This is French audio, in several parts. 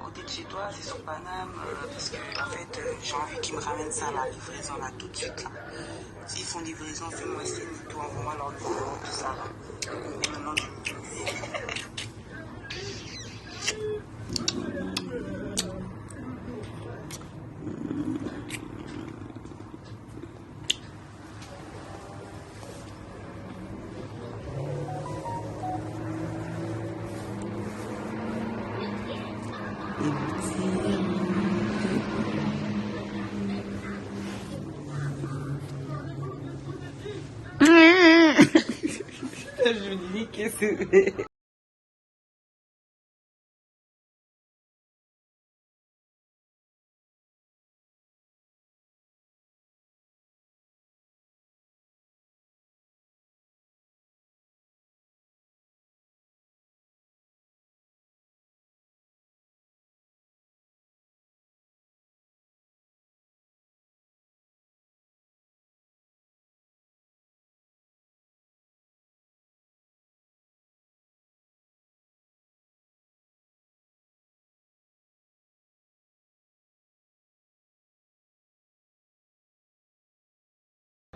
Côté de chez toi, c'est sur Paname, parce que en fait, j'ai envie qu'ils me ramènent ça à la livraison là tout de suite là. S'ils font livraison, fais-moi signe, tout envoie-moi leur numéro, tout ça là. Et maintenant, Je me dis que c'est...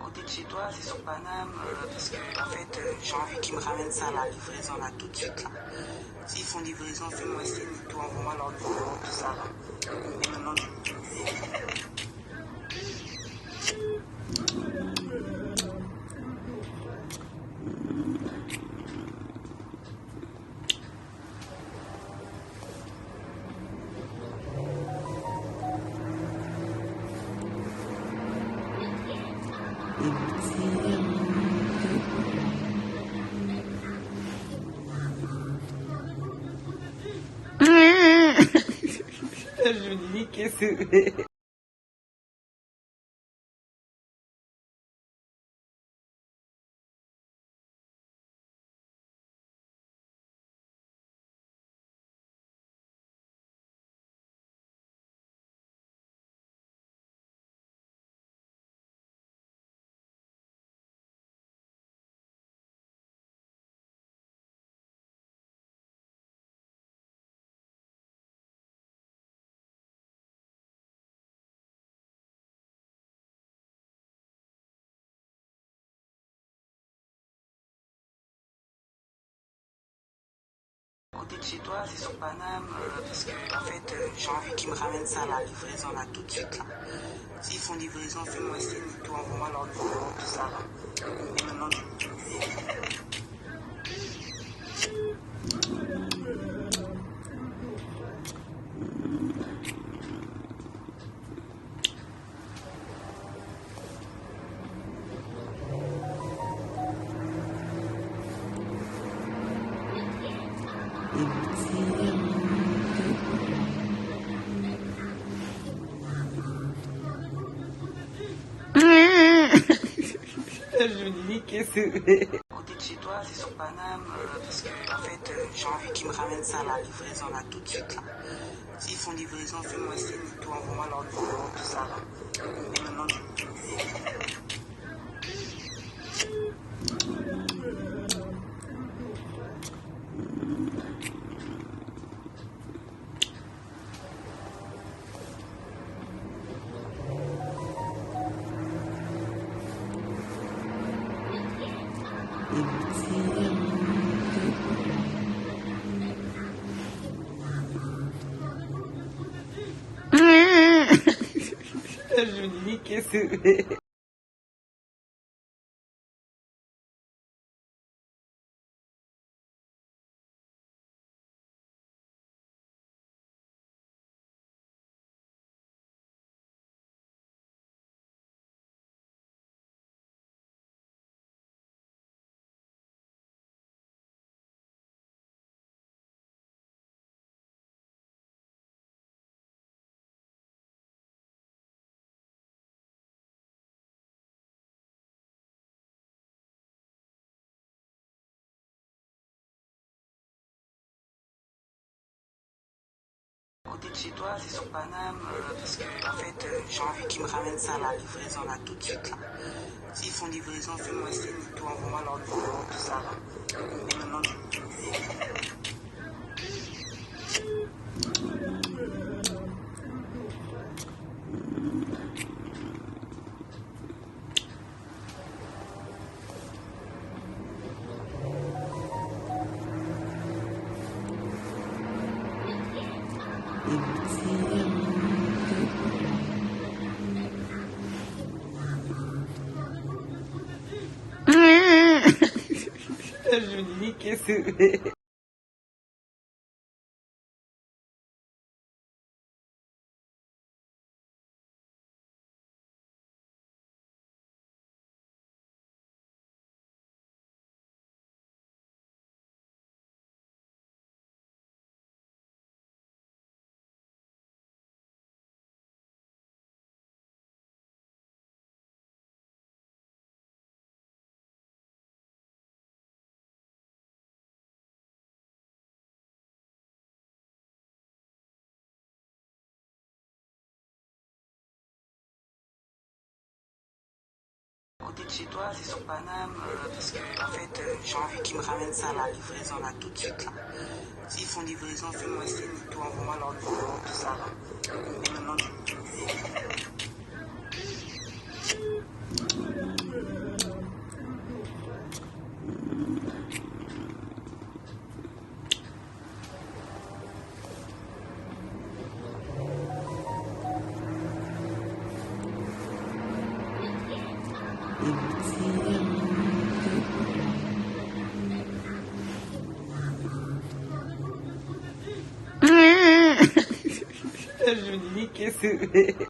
côté de chez toi, c'est sur Paname, parce que en fait, j'ai envie qu'ils me ramènent ça à la livraison là tout de suite là. S'ils font livraison, fais-moi signe, tout envoie-moi leur numéro, tout ça là. Et maintenant, Je me dis que c'est... côté de chez toi, c'est sur Paname, parce que en fait, j'ai envie qu'ils me ramènent ça à la livraison là tout de suite là. S'ils font livraison, fais-moi signe, tout envoie-moi leur numéro, tout ça là. Et maintenant, Je me dis que c'est... côté de chez toi, c'est sur Paname, parce que en fait, j'ai envie qu'ils me ramènent ça à la livraison là tout de suite là. S'ils font livraison, fais-moi signe, tout envoie-moi leur numéro, tout ça là. Et maintenant, Je me dis que c'est... côté de chez toi, c'est sur Paname, parce que en fait, j'ai envie qu'ils me ramènent ça à la livraison là tout de suite là. S'ils font livraison, fais-moi signe, tout envoie-moi leur numéro, tout ça là. Et maintenant, Je me dis, qu'est-ce que... À côté de chez toi, c'est sur Paname, parce que en fait, j'ai envie qu'ils me ramènent ça, la livraison là, tout de suite là. S'ils font livraison, fais-moi signe et tout, envoie-moi leur numéro, tout ça là. Et maintenant, Je me dis, qu'est-ce que...